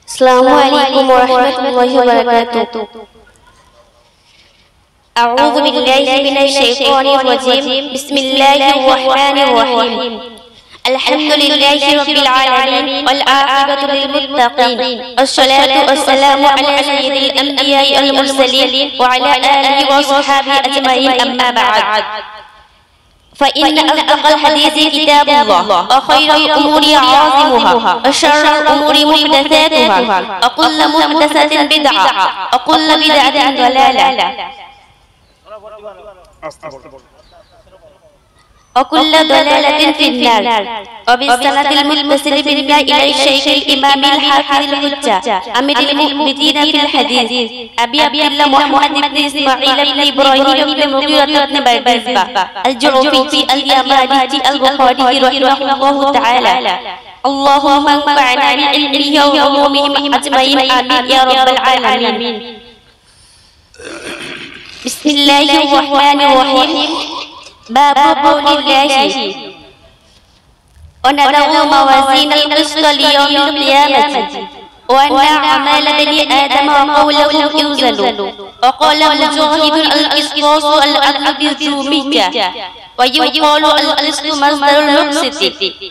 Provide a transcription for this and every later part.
Assalamualaikum warahmatullahi wabarakatuh. A'udzu billahi minasyaitonir rajim. Bismillahirrahmanirrahim. Alhamdulillahi rabbil alamin wal 'aqibatu lil muttaqin. Wassalatu wassalamu ala sayyidil anbiya'i wal mursalin wa ala alihi wa sahbihi ajma'in amma ba'd. فإن أصدق الحديث كتاب الله وخير الأمور عاصمها وشر الأمور محدثاتها وكل محدثة بدعة وكل بدعة ضلالة وكل ضلالة في النار. وبالسند المتصل بالله إلى الشيخ الإمام الحافظ الحجة أمير المؤمنين في الحديث أبي عبد الله محمد بن إسماعيل بن إبراهيم بن مغيرة بن بردزبة الجعفي اليماني البخاري رحمه الله تعالى. اللهم انفعنا بعلمه وعلومه أجمعين آمين يا رب العالمين. بسم الله الرحمن الرحيم. باب قول الله ونضع موازين القسط ليوم القيامة وأن أعمال بني آدم وقولهم يوزن. وقال مجاهد القسطاس العدل بالجومية ويقال القسط مصدر المقسط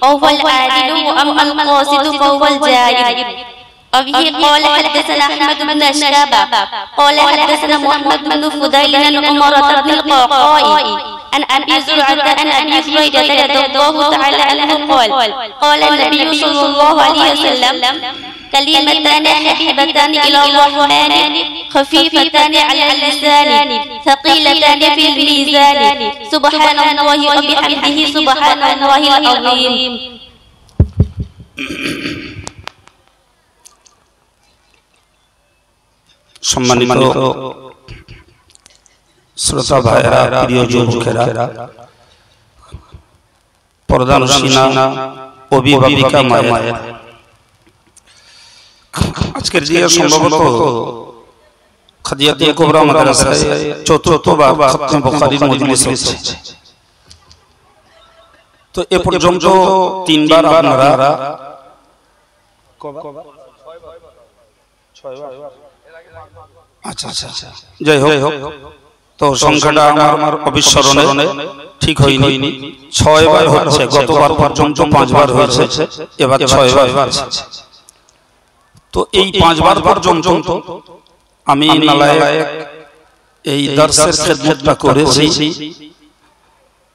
وهو العادل وأما القاسط فهو الجائر. وبه قال حدثنا أحمد بن أشكابة قال حدثنا محمد بن فضيل عن عمرة بن القعقاع عن أبي زرعة عن أبي هريرة رضي الله تعالى عنه قال قال النبي صلى الله عليه وسلم كلمتان حبيبتان إلى الرحمن خفيفتان على اللسان ثقيلتان في الميزان سبحان الله وبحمده سبحان الله العظيم. সম্মানিত শ্রোতা ভাইরা, প্রিয় যুবকেরা, পর্দানশীনা অভিভাবিকা মায়েরা, আজকের দিনে সম্ভবত খাদিয়াতুল কুবরা মাদ্রাসায় চতুর্থবার খতম বুখারীর মজলিস হচ্ছে। তো এ পর্যন্ত তিনবার আপনারা আচ্ছা যাই হোক, তো সংখ্যাটা আমার অবিস্মরণে ঠিক হয়নি। 6 বার হচ্ছে, গতবার পর্যন্ত 5 বার হয়েছে, এবার 6 বার হচ্ছে। তো এই 5 বার পর্যন্ত আমি নালায়েক এই দার্সের খেদমতটা করেছি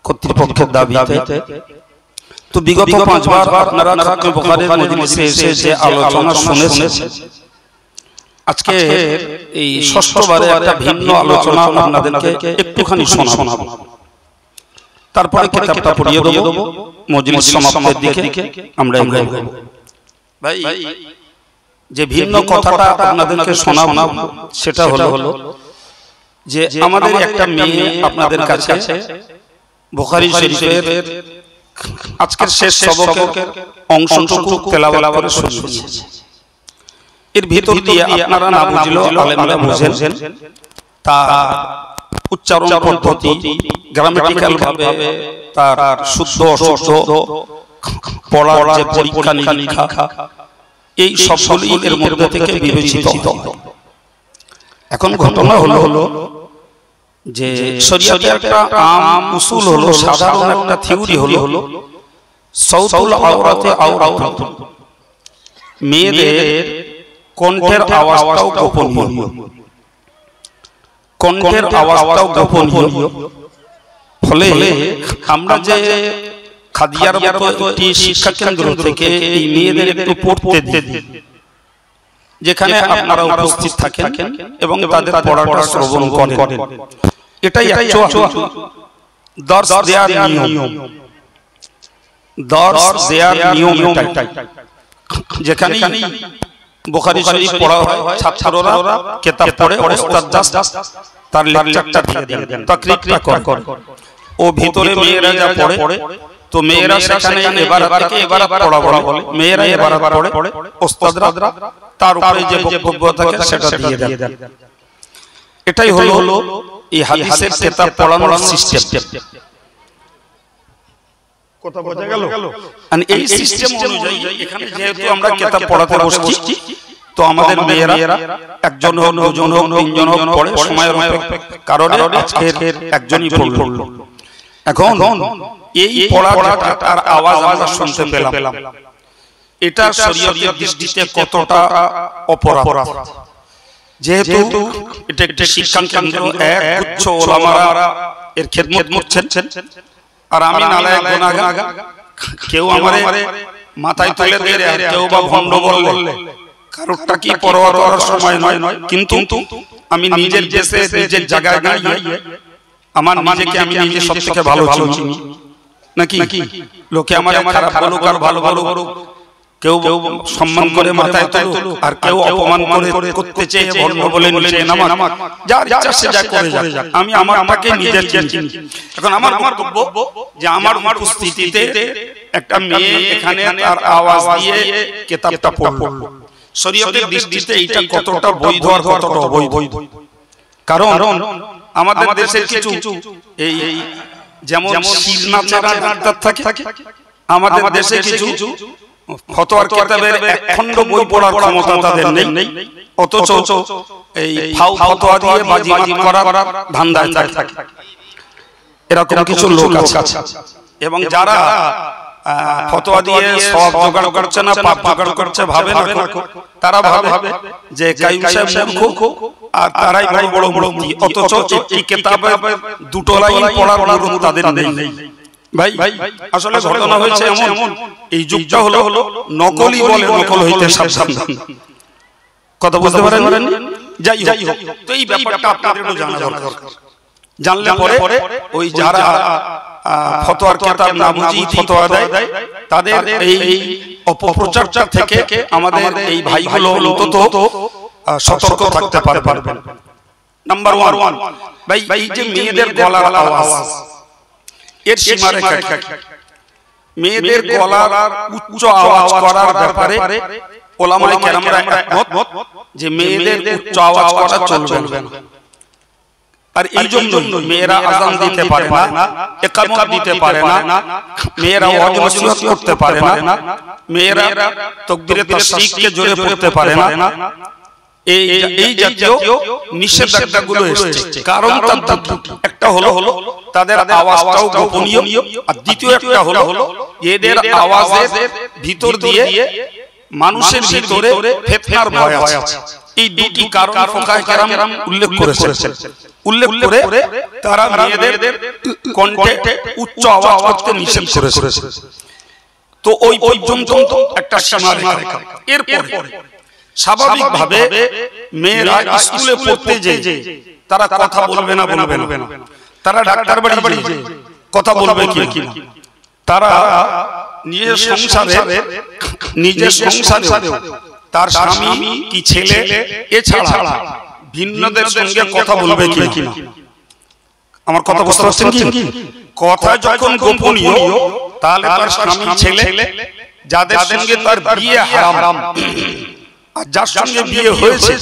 কর্তৃপক্ষের দাবিতে। তো বিগত 5 বার আপনারা খতম বুখারীর মজলিসে এসে যে আলোচনা শুনেছেন, আজকে এই ষষ্ঠবারে একটা ভিন্ন আলোচনা আপনাদেরকে একটুখানি শোনাবো, তারপরে কিতাবটা পড়িয়ে দেব, মজলিস সমাপ্তির দিকে আমরা এগোবো। ভাই, যে ভিন্ন কথাটা আপনাদেরকে শোনাবো সেটা হলো যে আমাদের একটা মেয়ে আপনাদের কাছে বুখারী শরীফের আজকের শেষ সবকের অংশটুকু তেলাওয়াত করে শুনিয়েছে। এর ভিতর দিয়ে আপনারা না বুঝলেও আলেমরা বুঝেন, তার উচ্চারণ পদ্ধতি, গ্রামাটিক্যাল ভাবে তার শুদ্ধ অশুদ্ধ, পড়ার যে পরীক্ষা নিরীক্ষা, এই সবগুলি এর মধ্যে থেকে বিবেচিত। এখন ঘটনা হলো যে শরীয়তের একটা আম উসুল হলো, সাধারণ একটা থিওরি হলো সাউতুল আওরাতে আওরাত, মেয়েদের কণ্ঠের আওয়াজটাও গোপনীয়, কণ্ঠের আওয়াজটাও গোপনীয়। ফলে আমরা যে খাদিয়ার মতো একটি শিক্ষা কেন্দ্র থেকে এই মেয়েদের একটু পড়তে দিই, যেখানে আপনারা উপস্থিত থাকেন এবং তাদের পড়াটা শ্রবণ করেন, এটাই দর্স দেয়ার নিয়ম। দর্স দেয়ার নিয়ম এটাই, যেখানে বুখারী শরীফ পড়া হয়, ছাত্ররা কিতাব পড়ে ওস্তাদ জাস্ট তার লেকচারটা দিয়ে দেন, তাকরীরটা করে। ও ভিতরে মেয়েরা যা পড়ে, তো মেয়েরা সেখানে এবারে থেকে এবারে পড়া বলে, মেয়েরা এবারে পড়ে, ওস্তাদরা তার উপরে যে বক্তব্য থাকে সেটা দিয়ে দেন। এটাই হলো এই হাদিসের কিতাব পড়ানোর সিস্টেম। কথা বোঝা গেল? আর এই সিস্টেম অনুযায়ী এখানে যেহেতু আমরা কিতাব পড়াতে বসছি, তো তো আমাদের মেয়েরা একজন হোক, দুজন হোক, তিনজন হোক পড়ে, সময়ের কারণে আজকে একজনই পড়লো। এখন এই পড়াটা তার আওয়াজ আমরা শুনতে পেলাম, এটা শরীয়তের দৃষ্টিতে কতটা অপরাধ। যেহেতু এটা একটা শিক্ষা কেন্দ্র, এক গুচ্ছ ওলামারা এর খেদমত করছেন, আর আমি নালায়েক গুনাহগার, কেউ আমারে মাথায় তুলে দেয়, কেউ বা ভণ্ড বললে কারোরটা কি পরোয়া করার সময় নয়। কিন্তু আমি নিজের দেশে নিজের জায়গায় দাঁড়িয়ে আমার নিজেকে আমি নিজে সব থেকে ভালো চিনি নাকি? লোকে আমার খারাপ বলুক আর ভালো বলুক, কেউ সম্মান করে মাথায় তুলুক, আর কেউ অপমান করে করতে চেয়ে ভণ্ড বলে নিচে নামাক, যার ইচ্ছা সে যা করে যাক, আমি আমারটাকে নিজে চিনি। এখন আমার বক্তব্য যে আমার উপস্থিতিতে একটা মেয়ে এখানে তার আওয়াজ দিয়ে কিতাবটা পড়লো, শরীয়তের দৃষ্টিতে এটা কতটা বৈধ আর কতটা অবৈধ? কারণ আমাদের দেশের কিছু এই যেমন শিরনাচারা ডাক্তার থাকে, আমাদের দেশে কিছু ফতোয়ার কিতাবের এক খণ্ড বই পড়ার ক্ষমতা তাদের নেই, অথচ এই ফাও ফতোয়া দিয়ে বাজিমাত করার ধান্দায় থাকে। এরকম কিছু লোক আছে, এবং যারা ফতোয়া দিয়ে সব জোগাড় করছে না, পাপ জোগাড় করছে ভাবে না, তারা ভাবে যে কাইয়ুম সাহেব মূর্খ আর তারাই বড় বড় মুফতি, অথচ এই কিতাবে দুটো লাইন পড়ার অনুরোধ তাদের নেই। ভাই আসলে ঘটনা হয়েছে এমন, এই যুগটা হলো নকলই বলে নকল হইতে সাবধান। কথা বুঝতে পারেন? যাই হোক, তো এই ব্যাপারটা আপনাদের একটু জানা দরকার। জানলে পরে ওই যারা ফতোয়ার কিতাব না বুঝি ফতোয়া দেয়, তাদের এই অপপ্রচারটা থেকে আমাদের এই ভাইগুলো অন্তত সতর্ক থাকতে পারবেন। নাম্বার 1, ভাই এই যে মেয়েদের গলার আওয়াজ, এর সীমারেখা কি? মেয়েদের গলার উচ্চ আওয়াজ করার ব্যাপারে ওলামায়ে কেরামরা একমত যে মেয়েদের উচ্চ আওয়াজ করা চলবে না। আর এই জন্য মেয়েরা আযান দিতে পারে না, ইকামত দিতে পারে না, মেয়েরা ওয়াজ নসিহত করতে পারে না, মেয়েরা তাকবীরে তাশরিককে জোরে পড়তে পারে না। এই জাতীয় নিষেধাজ্ঞাগুলো এসেছে। কারণ তার একটা হলো তাদের আওয়াজটাও গোপনীয়, আর দ্বিতীয় একটা হলো এদের আওয়াজের ভিতর দিয়ে মানুষের ভিতরে ফিতনার ভয় আছে। এই দুটি কারণ ফুকাহায়ে কেরাম উল্লেখ করেছেন। উল্লেখ করে তারা মেয়েদের কণ্ঠে উচ্চ আওয়াজ করতে নিষেধ করেছে। তো ওই পর্যন্ত একটা সীমারেখা। এরপর স্বাভাবিকভাবে মেয়েরা স্কুলে পড়তে যেয়ে তারা কথা বলবে না, তারা ডাক্তার বাড়ি যে কথা বলবে কি না, তারা নিজের সংসারে তার স্বামী কি ছেলে এছাড়া ভিন্নদের সঙ্গে কথা বলবে কি না। আমার কথা বুঝতে পারছেন কি? কথা যখন গোপনীয়, তাহলে তার স্বামী ছেলে যাদের সঙ্গে তার বিয়ে হারাম, আর যার সঙ্গে বিয়ে হয়েছে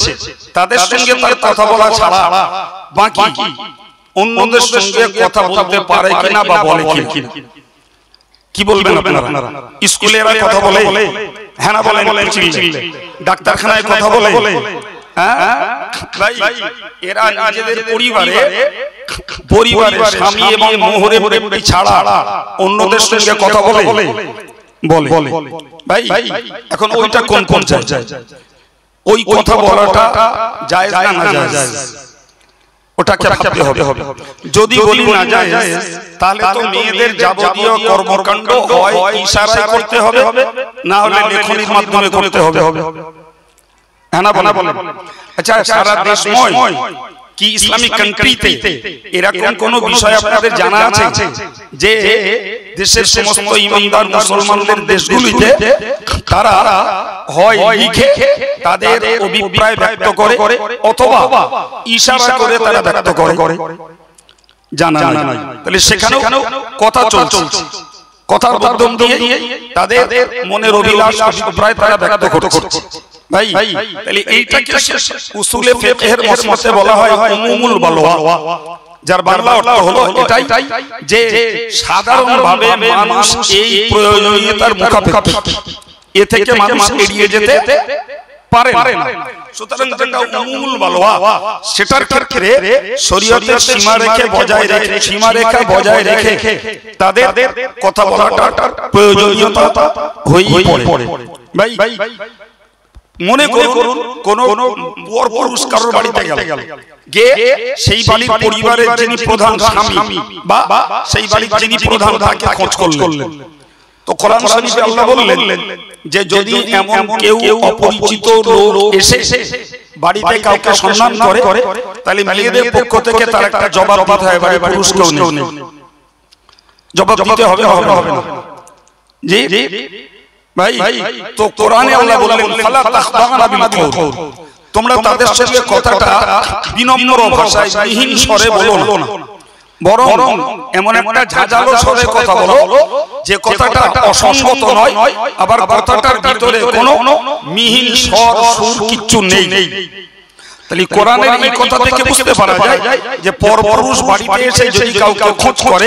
তাদের সঙ্গে তার কথা বলা ছাড়া বাকি অন্যদের সঙ্গে কথা বলতে পারে কিনা বা বলে কিনা। কি বলবেন আপনারা? স্কুলে এরা কথা বলে, হ্যাঁ না বলেন? ডাক্তারখানায় কথা বলে, এরা নিজেদের পরিবারে স্বামী এবং মোহরে প্রেমী ছাড়া অন্যদের সঙ্গে কথা বলে। ভাই এখন ওইটা কোন পর্যায়ে? ওই কথা বলাটা জায়েজ না নাজায়েজ? ওটাকে ভাবতে হবে। যদি বলি না জায়েজ, তাহলে তো মেয়েদের যাবতীয় কর্মকাণ্ড হয় ইশারায় করতে হবে, না হলে লেখনির মাধ্যমে করতে হবে। হ্যাঁ না বলেন? আচ্ছা, সারা দেশময় কি ইসলামিক কান্ট্রিতে এরকম কোন বিষয় আপনাদের জানা আছে যে দেশের সমস্ত ইমানদার মুসলমানদের দেশগুলিতে তারা হয় লিখে তাদের অভিপ্রায় ব্যক্ত করে অথবা ইশারা করে তারা ব্যক্ত করে? জানা নাই। তাহলে সেখানেও কথা চলছে, কথার মাধ্যম দিয়ে তাদের মনের অভিলাষ অভিপ্রায় তারা ব্যক্ত করছে। ভাই তাহলে এইটাকে উসুলে ফিকহের মতে বলা হয় উমুমুল বালওয়া, যার বাংলা অর্থ হলো এটাই যে সাধারণভাবে মানুষ এই প্রয়োজনীয়তার মুখাপেক্ষী, এ থেকে মানুষ এড়িয়ে যেতে পারে না। সুতরাং যেটা উমুল বালোয়া সেটার ক্ষেত্রে শরীয়তের সীমা রেখা বজায় রেখে তাদের কথা বলাটা প্রয়োজনীয়তা হয়েই পড়ে। ভাই মনে করুন কোন পরপুরুষ কারোর বাড়িতে গেল, গিয়ে সেই বাড়ির পরিবারের যিনি প্রধান স্বামী বা সেই বাড়ির যিনি প্রধান তাকে খোঁজ করলেন। তো কোরআন শরীফে আল্লাহ বললেন যে যদি এমন কেউ অপরিচিত লোক এসে বাড়িতে কাউকে সম্মান করে তাহলে মেয়েদের পক্ষ থেকে তার একটা জবাব দিতে হয়, বাড়ির পুরুষকেও নেই জবাব দিতে হবে না। জি ভাই, তো কোরআনে আল্লাহ বললেন ফালা তাখদানা বিল কওল, তোমরা তাদের সঙ্গে কথাটা বিনম্র ভাষায় বিহীন স্বরে বলো না, বরং এমন একটা ঝাঁঝালো স্বরে কথা বলো যে কথাটা অসঙ্গত নয়, আবার কথাটার ভিতরে কোনো মিহিন স্বর সুর কিচ্ছু নেই। তাহলে কোরআনের এই কথা থেকে বুঝতে পারা যায় যে পরপুরুষ বাড়িতে এসে যদি কাউকে খোঁজ করে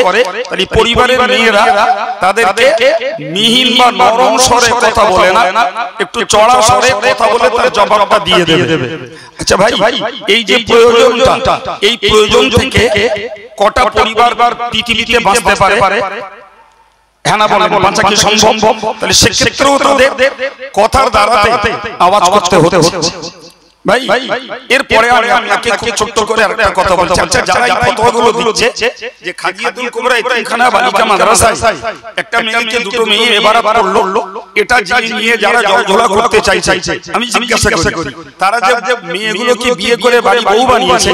তাহলে পরিবারের মেয়েরা তাদেরকে মিহিন বা নরম স্বরে কথা বলে না, একটু চড়া স্বরে কথা বলে তার জবাবটা দিয়ে দেবে। আচ্ছা ভাই, এই যে প্রয়োজনটা, এই প্রয়োজন থেকে কটা পরিবার পৃথিবীতে বাঁচতে পারে? হ্যাঁ না বলেন, বাঁচা কি সম্ভব? তাহলে সেক্ষেত্রেও তাদের কথার দ্বারাতে আওয়াজ করতে হচ্ছে। ভাই এরপরে আমি আপনাকে খুব ছোট্ট করে আরেকটা কথা বলছি। আচ্ছা, যারা এই ফতোয়াগুলো দিচ্ছে যে খাদিয়াতুল কুবরা এতিমখানা বালিকা মাদ্রাসায় একটা মেয়েকে দুটো মেয়ে এবার পড়লো, এটা নিয়ে যারা জলজলা করতে চাইছে, আমি জিজ্ঞাসা করি তারা যে মেয়েগুলোকে বিয়ে করে বাড়ি বউ বানিয়েছে,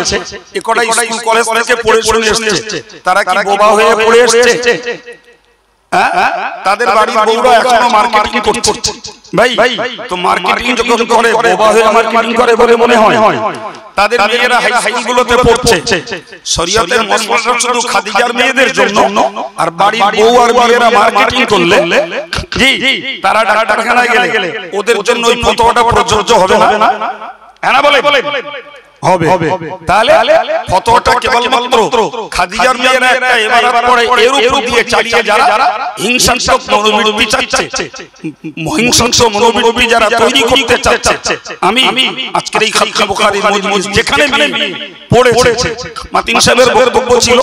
এ কটা স্কুল কলেজ থেকে পড়ে শুনে এসেছে, তারা কি বোবা হয়ে পড়ে এসেছে? তাদের বাড়ির বউরা এখনো মার্কেটিং করছে। ভাই তো মার্কেটিং যখন করে বোবা হয়ে মার্কেটিং করে বলে মনে হয়? তাদের মেয়েরা হাই স্কুলগুলোতে পড়ছে। শরীয়তের মসলা শুধু খাদিজার মেয়েদের জন্য, আর বাড়ির বউ আর মেয়েরা মার্কেটিং করলে জি তারা ডাক্তারখানায় গেলে ওদের জন্য ওই ফতোয়াটা প্রযোজ্য হবে না? হ্যাঁ না বলে হবে। তাহলে ফতোয়াটা কেবলমাত্র খাদিজার মেয়েরা একটা ইবাদত করে এর উপর দিয়ে চালিয়ে যারা হিংসাত্মক মনোবৃত্তি চাচ্ছে, হিংসাত্মক মনোবৃত্তি যারা তৈরি করতে চাচ্ছে, আমি আজকের এই খাতনা বুখারীর মজলিস যেখানে পড়েছে মাতিন সাহেবের বক্তব্য ছিল,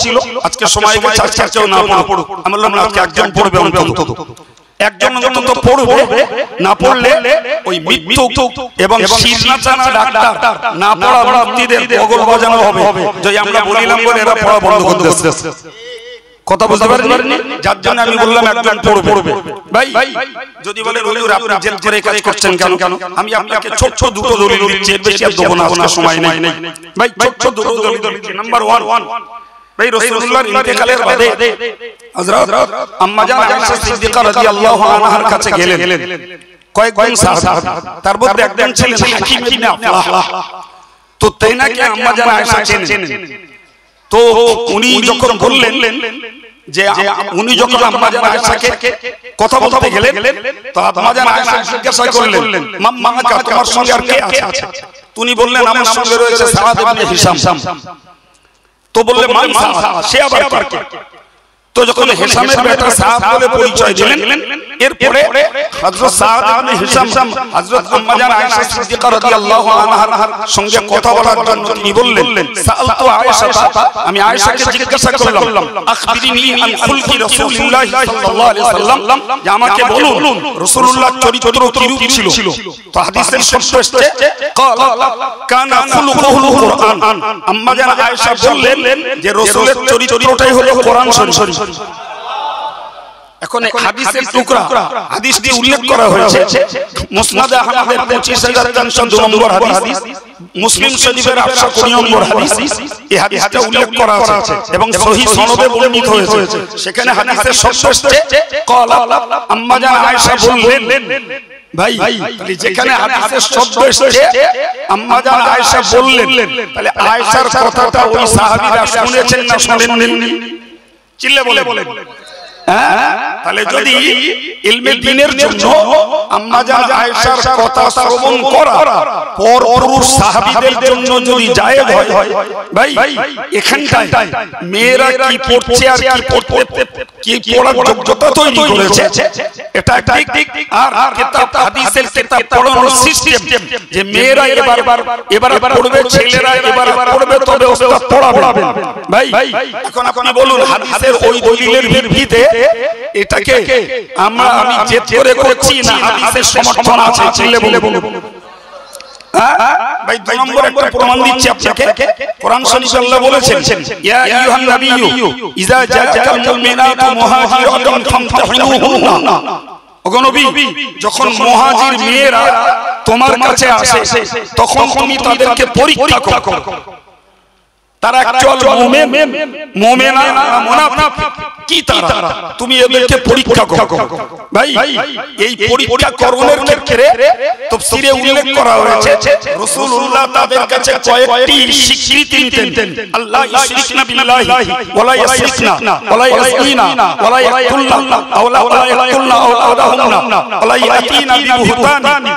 আজকে সময় গেছে, আজকে কেউ না পড়ুক, আমি বললাম না আজকে একজন পড়বে অন্তত, একজন অন্তত পড়বে, না পড়লে ওই মৃত্যু এবং শিরনাচানা ডাক্তার না পড়া মুক্তিদের বগল বাজানো হবে। যদি আমরা বলিলাম বলে এরা পড়া বন্ধ করে দিচ্ছে, কথা বুঝতে পারেননি? যার জন্য আমি বললাম একজন পড়বে। ভাই যদি বলে হুজুর আপনি জেল করে কাজ করছেন কেন, আমি আপনাকে ছোট দুটো দলিল দিচ্ছি, এর বেশি আর দেব না, আজকে সময় নেই। ভাই ছোট দুটো দলিল দিচ্ছি। নাম্বার 1, ভাই রাসূলুল্লাহর ইন্তেকালের বাদে হযরত আম্মা জান আয়েশা সিদ্দিকা রাদিয়াল্লাহু আনহার কাছে গেলেন কয়েকজন সাহাবী, তার মধ্যে একজন ছিলেন হাকিম ইবনে আফলাহ। তো তাইনাকে আম্মা জান আয়েশা চেনেন। তো উনি যখন বললেন যে উনি যখন আম্মা জান আয়েশাকে কথা বলতে গেলেন, তো আম্মা জান আয়েশা জিজ্ঞাসা করলেন মাম্মা তোমার সঙ্গে আর কে আছে? তিনি বললেন আমার সঙ্গে রয়েছে সাদ ইবনে হিশাম। তো বললে মান সে আবার কে? তো যখন হিশামের বেটা সাদ বলে পরিচয় দিলেন, এরপরে হযরত সাদ ইবনে হিশাম হযরত আম্মা জান আয়েশা সিদ্দিকা রাদিয়াল্লাহু আনহার সঙ্গে কথা বলার জন্য তিনি বললেন সাআলতু আয়েশা, আমি আয়েশাকে জিজ্ঞাসা করলাম আখবিরিনি আন খুলকি রাসূলুল্লাহ সাল্লাল্লাহু আলাইহি ওয়াসাল্লাম, যে আমাকে বলুন রাসূলুল্লাহর চরিত্র কিরূপ ছিল। তো হাদিসের শব্দ এসেছে ক্বালা কানা খুলুকুল কুরআন। আম্মা জান আয়েশা বললেন যে রাসূলের চরিত্রটাই হলো কোরআন শরীফ। এখন হাদিসের টুকরা, হাদিসটি উল্লেখ করা হয়েছে মুসনাদ আহমদের 25302 নম্বর হাদিস, মুসলিম শরীফের 820 নম্বর হাদিস। এই হাদিসটা উল্লেখ করা আছে এবং সহিহ সনদে বর্ণিত হয়েছে। সেখানে হাদিসের শব্দ এসেছে ক্বালা আম্মা জান আয়েশা বললেন। ভাই যেখানে হাদিসের শব্দ এসেছে আম্মা জান আয়েশা বললেন, তাহলে আয়েশার কথাটা ওই সাহাবীরা শুনেছেন না শোনেননি? চিল্লে বলে। তাহলে যদি ইলমে দ্বীনের জন্য আম্মা জান আয়েশার কথা শ্রবণ করা পরপুরুষ সাহাবীদের জন্য যদি জায়েজ হয়, ভাই এখানটায় মেয়েরা কি পড়ছে আর কি পড়ার যোগ্যতা তৈরি করেছে এটা ঠিক। আর কিতাব হাদিসের কিতাব পড়ানোর সিস্টেম যে মেয়েরা এবার পড়বে, ছেলেরা এবার পড়বে, তবে ওস্তাদ পড়াবেন। ভাই এখন আপনি বলুন হাদিসের ওই দলিলের ভিত্তিতে এটাকে আমি জেদ করে করছি না হাদিসের সমর্থন আছে ছেলে বলে ভাই। দুই নম্বর একটা প্রমাণ দিচ্ছি আপনাকে, কোরআন শরীফে আল্লাহ বলেছেন ইয়া আইয়ুহান নাবিয়্যু ইযা জাআকাল মুমিনাতু মুহাজিরাতুন ফামতাহিনুহুন্না। ওগো নবী, যখন মুহাজির মেয়েরা তোমার কাছে আসে তখন তুমি তাদেরকে পরীক্ষা করো। তারা একচল মুমিন, মুমিনা না মুনাফিক, কি তারা, তুমি এদেরকে পরীক্ষা করো। ভাই এই পরীক্ষা করণের ক্ষেত্রে তাফসীরে উল্লেখ করা হয়েছে রাসূলুল্লাহ তাদের কাছে কয়েকটি স্বীকৃতি নিতেন। আল্লাহ ইশরিকনা বিল্লাহি ওয়ালা ইয়াসরিকনা ওয়ালা ইয়াসরিনা ওয়ালা ইয়াকুলনা ওয়ালা ইয়াকুলনা আওলাদাহুন্না ওয়ালা ইয়াতিনা বিবুহতানি।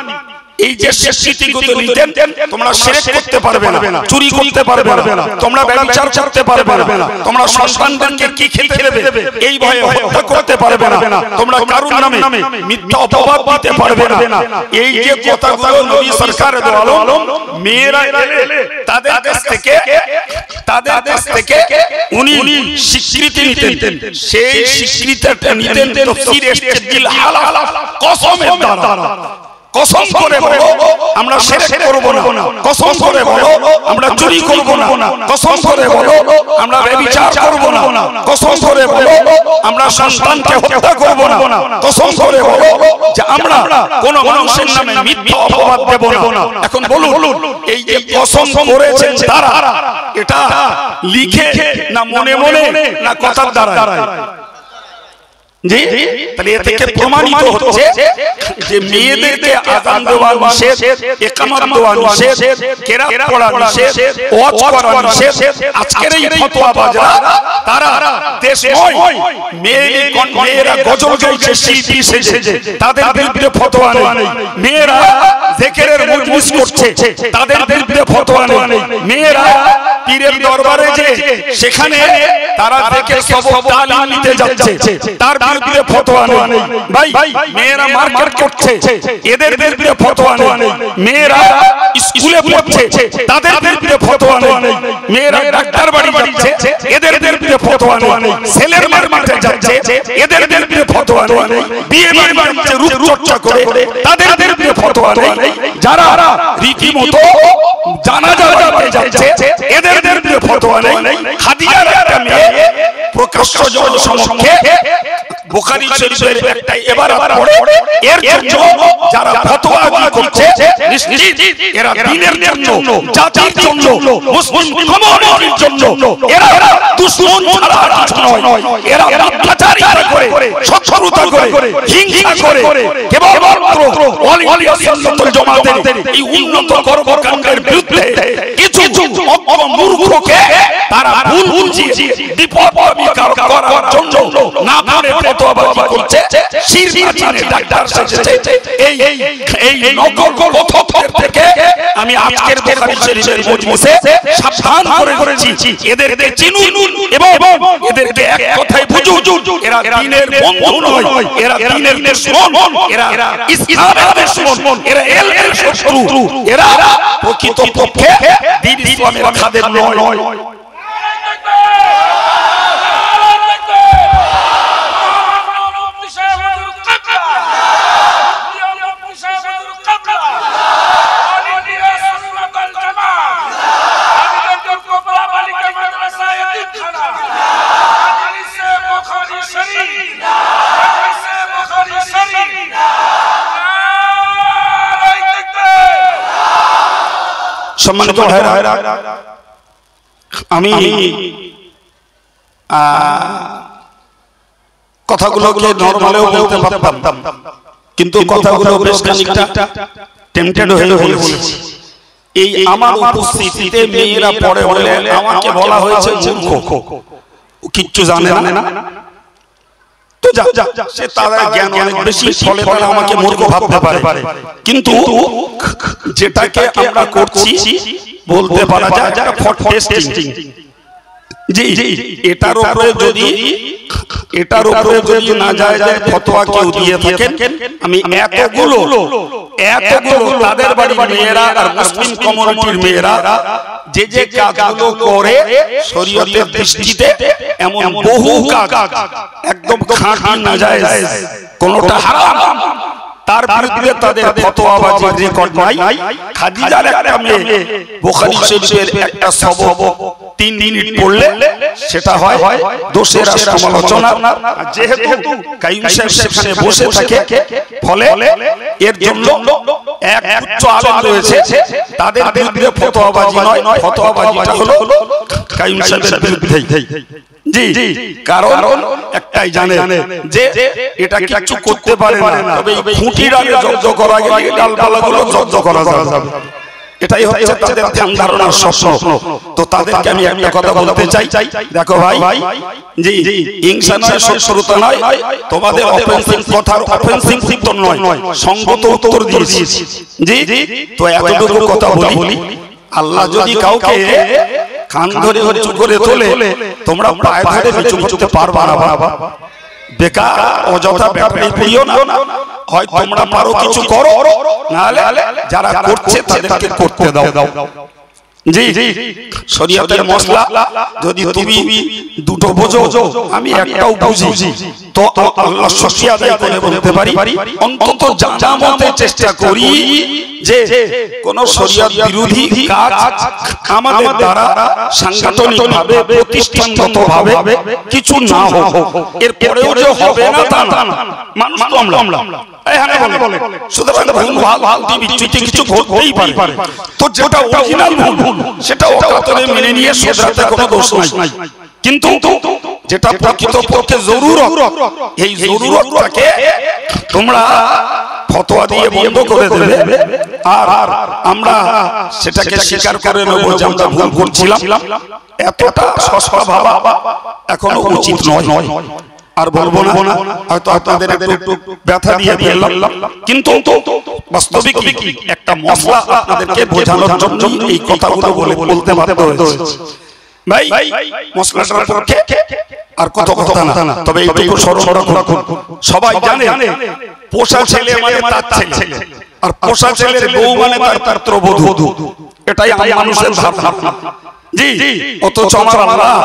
এই যে স্বীকৃতিগুলো নিতেন, তোমরা শিরক করতে পারবে না, চুরি করতে পারবে না, তোমরা ব্যভিচার করতে পারবে না, তোমরা সন্তানদেরকে কি খেতে দেবে এই ভয়ে হত্যা করতে পারবে না, তোমরা কারুর নামে মিথ্যা অপবাদ দিতে পারবে না। এই যে কথাগুলো নবী সরকার দো আলম মেয়েরা এলে তাদের কাছ থেকে উনি স্বীকৃতি নিতেন। সেই স্বীকৃতিটা নিতেন তাফসীর ইস্তিদলাল হালাল কসমের দ্বারা। কসম করে বলো আমরা শিরক করব না, কসম করে বলো আমরা চুরি করব না, কসম করে বলো আমরা ব্যভিচার করব না, কসম করে বলো আমরা সন্তানকে হত্যা করব না, কসম করে বলো যে আমরা কোন মানুষের নামে মিথ্যা অপবাদ দেব না। এখন বলুন এই যে কসম করেছেন তারা, এটা লিখে না মনে মনে না কথার দ্বারা? জি, তাহলে এ থেকে প্রমাণিত হচ্ছে যে মেয়েদেরকে আযান দেওয়া নিষেধ, ইকামত দেওয়া নিষেধ, কিরাত পড়া নিষেধ, ওয়াজ করা নিষেধ। আজকের এই ফতোয়াবাজরা তারা দেশময় মেয়েরা গজল গাইছে শিল্পী সেজে, তাদের বিরুদ্ধে ফতোয়া নেই। মেয়েরা জিকিরের মজলিস করছে, তাদের বিরুদ্ধে ফতোয়া নেই। মেয়েরা পীরের দরবারে যে সেখানে তারা জিকির সবক তালিম নিতে যাচ্ছে, তার বিরুদ্ধে ফতোয়া নেই। ভাই মেয়েরা মার্কেট করছে, এদের বিরুদ্ধে ফতোয়া নেই। মেয়েরা স্কুলে পড়ছে, তাদের বিরুদ্ধে ফতোয়া নেই। মেয়েরা ডাক্তার বাড়ি যাচ্ছে, এদের বিরুদ্ধে ফতোয়া নেই। ছেলের মার্কেটে যাচ্ছে, এদের বিরুদ্ধে ফতোয়া নেই। বিয়ে বাড়িতে রূপচর্চা করে, তাদের বিরুদ্ধে ফতোয়া নেই। যারা রীতিমতো জানাজা পড়তে যাচ্ছে, এদের বিরুদ্ধে ফতোয়া নেই। হাদিয়ার একটা মেয়ে প্রকাশ্য জনসমক্ষে বুখারী শরীফের একটা এবার পড়ে, এর জন্য যারা ফতোয়াবাজি করছে নিশ্চিত এরা দ্বীনের জন্য, জাতির জন্য, মুসলিম কমিউনিটির জন্য এরা দুশমন ছাড়া কিছু নয়। এরা মিথ্যাচারিতা করে, শত্রুতা করে, হিংসা করে, কেবলমাত্র ওয়ালি সুন্নাতুল জামাতের এই উন্নত কর্মকাণ্ডের বিরুদ্ধে কিছু মূর্খকে তারা ভুল বুঝিয়ে বিপদগামী করার জন্য না পড়ে ফতোয়াবাজি করছে। শিরমাচিনে ডাক্তার সেজেছে। এই নকল কথকের থেকে আমি আজকের বুখারী শরীফের মজলিসে সাবধান করেছি, এদেরকে চিনুন এবং এদেরকে এক কথায় বুঝুন, এরা দ্বীনের বন্ধু নয়, এরা দ্বীনের দুশমন, এরা ইসলামের দুশমন, এরা ইলমের শত্রু, এরা প্রকৃতপক্ষে দ্বীন ইসলামের খাদেম নয়। সম্মানিত ভাইরা, আমি কথাগুলোকে নরমালেও বলতে পারতাম, কিন্তু কথাগুলো বেশ খানিকটা টেম্পটেড হয়ে বলেছি। এই আমার উপস্থিতিতে মেয়েরা পড়ে বলে আমাকে বলা হয়েছে মূর্খ, কিচ্ছু জানে না। তো সে তাদের জ্ঞান অনেক বেশি, ফলে তারা আমাকে মূর্খ ভাবতে পারে। কিন্তু যেটাকে আমরা করছি বলতে পারা যায় ফর টেস্টিং, জি এটার উপরে যদি না যায় ফতোয়া কেউ দিয়ে থাকেন, আমি এতগুলো তাদের বাড়ির মেয়েরা আর মুসলিম কমিউনিটির মেয়েরা যে কাজগুলো করে শরীয়তের দৃষ্টিতে এমন বহু কাজ একদম খাঁটি নাজায়েজ, কোনটা হারাম, তার বিরুদ্ধে তাদের ফতোয়াবাজির রেকর্ড নাই। খাদিজার একটা মেয়ে বুখারী শরীফের একটা সবক 3 মিনিট পড়লে সেটা হয় দোষের সমালোচনা। যেহেতু কাইয়ুম সাহেব সেখানে বসে থাকে, ফলে এর জন্য এক উচ্চ আলেম রয়েছে, তাদের বিরুদ্ধে ফতোয়াবাজি নয়, ফতোয়াবাজিটা হলো কাইয়ুম সাহেবের বিরুদ্ধেই। জি কারণ একটাই জানে যে এটা কিছু করতে পারে না, তবে এই খুঁটির আগে জব্দ করা গেলে ডালপালাগুলো জব্দ করা যাবে। এটাই হচ্ছে তাদের ধ্যান ধারণার স্বপ্ন। তো তাদেরকে আমি একটা কথা বলতে চাই, দেখো ভাই, জি হিংসা নয়, শত্রুতা নয়, তোমাদের অফেন্সিভ কথার অফেন্সিভ উত্তর নয়, সঙ্গত উত্তর দিয়েছি। জি তো এতটুকু কথা বলি, আল্লাহ যদি কাউকে কান ধরে উঁচু করে তোলে, তোমরা পায়ে ধরে নিচু করতে পারবা না বাবা। বেকার অযথা ব্যাপারে পড়িও না, হয় তোমরা পারো কিছু করো, নাহলে যারা করছে তাদেরকে করতে দাও। জি শরীয়তের মশলা যদি তুমি দুটো বোঝো, আমি একটাও বুঝি, তো আল্লাহ শুকরিয়া আদায় করে বলতে পারি অন্তত জানা মতে চেষ্টা করি যে কোন শরীয়ত বিরোধী কাজ আমাদের দ্বারা সাংগঠনিকভাবে প্রতিষ্ঠানগতভাবে কিছু না হোক। এরপরেও যে হবে না তা না, মানুষ তো আমরা সুতরাং ভুল বিচ্যুতি কিছু ঘটতেই পারে, তো যেটা অরিজিনাল ভুল সেটা অকাতরে মেনে নিয়ে শুধরাতে কোনো দোষ নাই। কিন্তু যেটা প্রকৃতপক্ষে জরুরত, এই জরুরতটাকে তোমরা ফতোয়া দিয়ে বন্ধ করে দেবে, আর আমরা সেটাকে স্বীকার করে নেব যে আমরা ভুল করছিলাম, এতটা সস্তা ভাবা এখনো উচিত নয়। আর বলবো না, হয়তো আপনাদের একটু ব্যথা দিয়ে ফেললাম, কিন্তু বাস্তবিক একটা মশলা আপনাদেরকে বোঝানোর জন্য এই কথাগুলো বলতে বাধ্য হয়েছে। ভাই মশলাটার পক্ষে আর কত কথা না, তবে এইটুকু স্মরণ রাখুন, সবাই জানে পোষা ছেলে মানে তার ছেলে, আর পোষা ছেলের বউ মানে তার পুত্রবধূ, এটাই মানুষের ধারণা। জি অথচ আমার আল্লাহ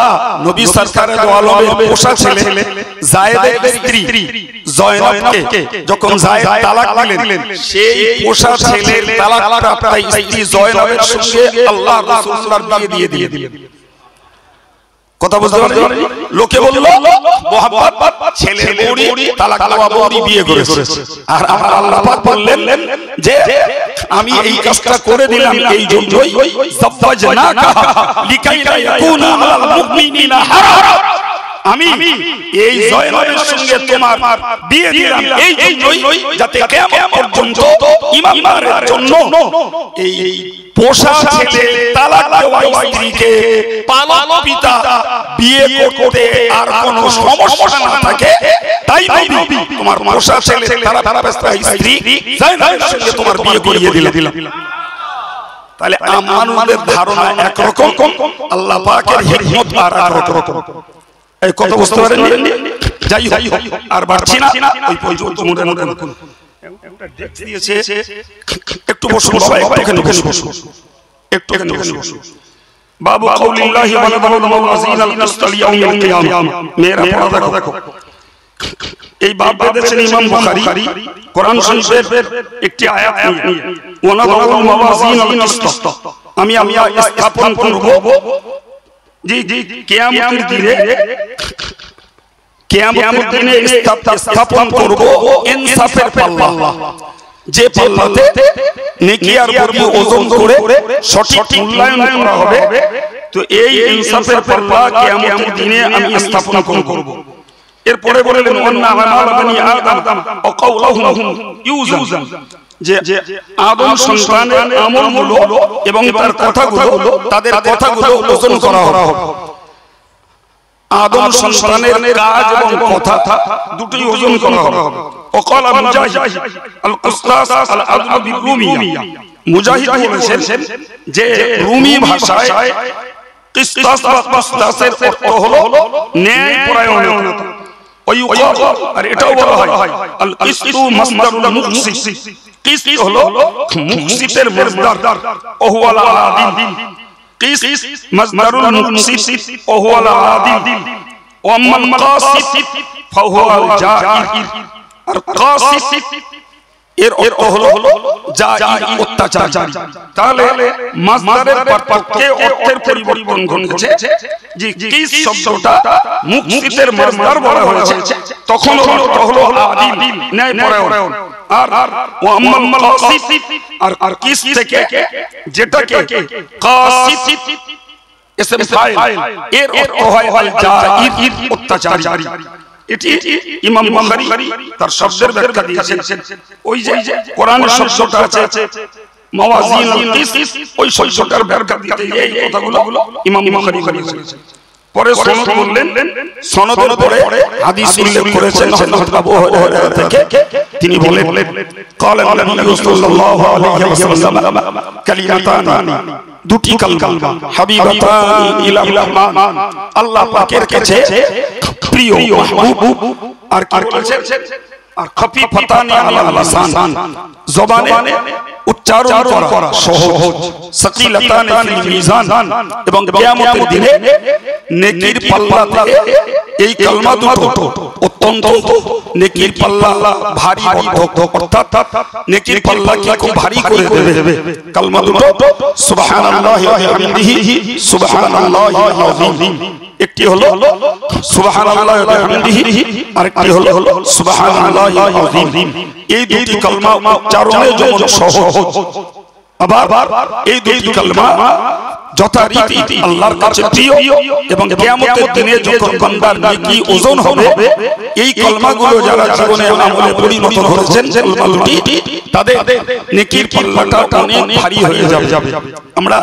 নবী সরকারে দো আলমের পোষা ছেলে যায়েদের স্ত্রী জয়নবকে যখন যায়েদ তালাক দিলেন, সেই পোষা ছেলের তালাকপ্রাপ্ত স্ত্রী জয়নবের সঙ্গে আল্লাহ রাসূলুল্লাহর বিয়ে দিয়ে দিলেন। কথা বুঝতে পারছেন? লোকে বলল মোহাম্মদ ছেলের বউরি তালাক দেওয়া বউরি বিয়ে করেছে, আর আমার আল্লাহ পাক বললেন যে আমি এই কাজটা করে দিলাম এই জন্যই যাওয়াজনাকা লিকাইলা ইয়াকুনা আলাল মুমিনিনা হারাম, আমি এই জয়নবের সঙ্গে তোমার বিয়ে দিলাম এই জন্যই যাতে কিয়ামত পর্যন্ত ঈমানদারের জন্য এই পোষা ছেলে তালাক দেওয়া স্ত্রীকে পালক পিতা বিয়ে করতে আর কোনো সমস্যা না থাকে, তাই নবী তোমার পোষা ছেলে তালাকপ্রাপ্ত স্ত্রী জয়নবের সঙ্গে তোমার বিয়ে করিয়ে দিলাম। তাহলে আমাদের ধারণা একরকম, আল্লাহ পাকের হিকমত আর একরকম। এই কথা বুঝতে পারেন? যাই হোক আর বাড়ছি না, ওই পর্যন্ত মনে রাখুন। একটু বসুন বাবা, একটুখানি বসুন। বাবু কাউলিল্লাহি ওয়া নাযালু মাওয়াজিনাল কিসতা লিয়াউমিল কিয়ামা, মেয়েরা পড়া দেখো। এই বাব বেঁধেছেন ইমাম বুখারী কোরআন শরীফের একটি আয়াত নিয়ে, ওয়া নাযালু মাওয়াজিনাল কিসতা, আমি স্থাপন করব জি কিয়ামতের দিনে স্থাপন করব ইনসাফের পাল্লা, যে পাল্লাতে নেকি আর বরকত ওজন করে সঠিক মূল্যায়ন করা হবে। তো এই ইনসাফের পাল্লা কিয়ামতের দিনে আমি স্থাপন করব। এরপরে বললেন ওয়ান্না আমাল বনি আদম ওয়া কাওলুহুম ইউজান, যে আদম সন্তানের আমলগুলো এবং তার কথাগুলো, তাদের কথাগুলো ওজন করা হবে। আদম সন্তানের কাজ এবং কথা দুটোই ওজন করা হবে। ওয়াকাল মুজাহিদ আল কুসতাস আল আদল বিরুমিয়া, মুজাহিদ বলেছেন যে রুমি ভাষায় কিসতাস বা কিসতাসের অর্থ হলো ন্যায়পরায়ণতা। ওয়ুকাল আর এটাও বলা হয় আল কিসতু মাসদারুল মুকসিত। কিসত হলো মুকসিতের মাসদার ও হুয়া আল আদিল। কিসত মাসদারুল মুকসিত ও হুয়া আল আদিল। ওয়া আম্মাল কাসিত ফাহুয়া আল জাইর। আর কাসিত এর অর্থ হলো জাইর অত্যাচারী। তাহলে মাসদারের পক্ষে অর্থের পরিবর্তন ঘটেছে। যে কিস শব্দটা মুকসিতের মাসদার বলা হয়েছে, তখন অর্থ হলো আদিল ন্যায়পরায়ণ। আর ওয়া আম্মাল কাসিত আর কিস থেকে যেটাকে কাসিত ইসম ফাইল এর অর্থ হয় আল জাইর অত্যাচারী। এটি ইমাম বুখারী তার শব্দের ব্যাখ্যা দিয়েছেন। ওই যে কোরআনের শব্দটা আছে মাওয়াজিন আল কিস, ওই শব্দটার ব্যাখ্যা দিতে এই কথাগুলো ইমাম বুখারী করেছেন। পরে সনদ বললেন, সনদের পরে হাদিস উল্লেখ করেছেন হযরত আবু হুরায়রা থেকে। তিনি বলেন ক্বালা নবী সাল্লাল্লাহু আলাইহি ওয়াসাল্লাম কালিমাতানি, দুটি কালমা হাবিবাতানি ইলার রহমান, আল্লাহ পাকের কাছে প্রিয় মাহবুব। আর কি বলেছেন? আর খফিফাতানি আলা লিসান, জবানে উচ্চারণ করা সহজ। সাকিলাতানি ফিল মিজান, এবং কিয়ামতের দিনে নেকির পাল্লাতে এই কালমা দুটো অত্যন্ত নেকির পাল্লা ভারী বন্ধক, অর্থাৎ নেকির পাল্লাকে খুব ভারী করে দেবে। কালমা দুটো সুবহানাল্লাহি ওয়া বিহামদিহি সুবহানাল্লাহিল আযীম। একটি হলো সুবহানাল্লাহি ওয়া বিহামদিহি, আরেকটি হলো সুবহানাল্লাহিল আযীম। এই দুটি কালমা উচ্চারণে যেমন সহজ, আবার এই দুটি কালমা যথারীতি আল্লাহর কাছে প্রিয়, এবং কিয়ামতের দিনে যখন বান্দার নেকি ওজন হবে, এই কলমাগুলো যারা জীবনে আমলে পরিণত করেছেন তাদের নেকির পাল্লাটা অনেক ভারী হয়ে যাবে। আমরা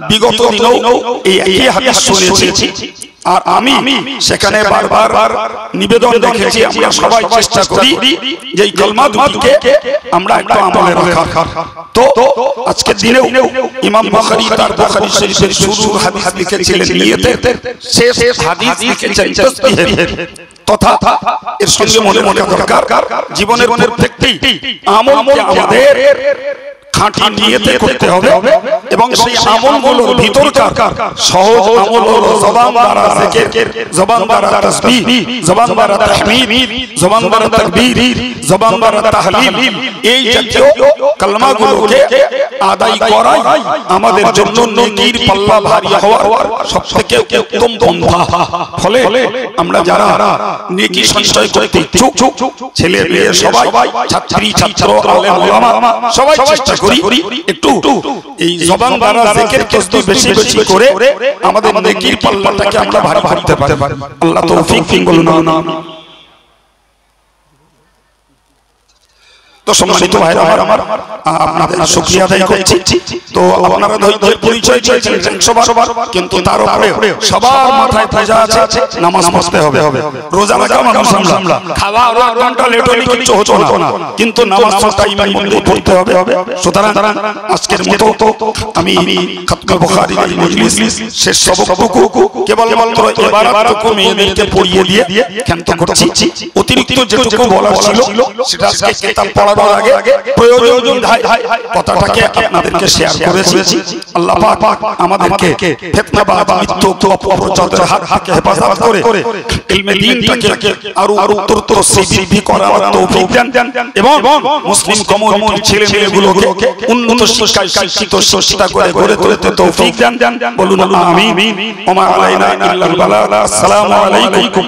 বিগত দিনেও এই একই হাদিস শুনেছি, আর আমি সেখানে বারবার নিবেদন দেখেছি আমরা সবাই চেষ্টা করি যে এই কালমা দুটিকে আমরা একটু আমলে রাখার। তো আজকের দিনেও ইমাম বুখারী তার বুখারী শরীফের শুরুর হাদিস লিখেছিলেন নিয়তের, শেষ হাদিস লিখেছেন তাসবিহের। তথা এর সঙ্গে মনে মনে দরকার জীবনের প্রত্যেকটি আমলকে আমাদের খাঁটি নিয়তে করতে হবে, এবং সেই আমলগুলোর ভিতরকার সহজ আমল হলো জবান দ্বারা জিকির, জবান দ্বারা তাসবিহ, জবান দ্বারা তাহমিদ, জবান দ্বারা তাকবীর, জবান দ্বারা তাহলিল। এই জাতীয় কালমাগুলোকে আদায় করাই আমাদের জন্য নেকির পাল্লা ভারী হওয়ার সবথেকে উত্তম পন্থা। ফলে আমরা যারা নেকি সঞ্চয় করতে ইচ্ছুক, ছেলে মেয়ে সবাই, ছাত্রী ছাত্র আলেম ওলামা সবাই চেষ্টা করি একটু এই জবান দ্বারা জিকির তাসবিহ বেশি বেশি করে আমাদের নেকির পাল্লাটাকে আমরা ভারী করতে পারি। আল্লাহ তৌফিক দিন, বলুন আমিন। তো সম্মানিত ভাইরা আমার, আপনাদের শুকরিয়া আদায় করছি। তো আপনারা ধৈর্যের পরিচয় দিয়েছেন সবার, কিন্তু তার উপরে সবার মাথায় বোঝা আছে নামাজ পড়তে হবে। রোজা রাখা মানুষ আমরা, খাওয়া আর ঘন্টা লেট হলে কিছু হতো না, কিন্তু নামাজ টাইমের মধ্যে পড়তে হবে। সুতরাং আজকের মতো আমি খতমে বুখারীর এই মজলিস শেষ সবকটুকু কেবলমাত্র ইবারতটুকু মেয়েদেরকে পড়িয়ে দিয়ে ক্ষান্ত করছি। অতিরিক্ত যেটুকু বলার ছিল সেটা আজকে কিতাব পড়ার আগে প্রয়োজন কথাটাকে আপনাদেরকে শেয়ার করেছি। আল্লাহ পাক আমাদেরকে ফিতনাবাজ মিথ্যা অপপ্রচারের হাত থেকে হেফাজত করে ইলমে দ্বীনটাকে আরো উত্তরোত্তর বৃদ্ধি করার তৌফিক দেন, এবং মুসলিম কমিউনিটির ছেলে মেয়েগুলোকে উন্নত শিক্ষায় শিক্ষিত শিক্ষা করে গড়ে তুলতে তৌফিক দেন। বলুন আমিন। ওয়া মা আলাইনা ইল্লাল বালাগ। আসসালামু আলাইকুম।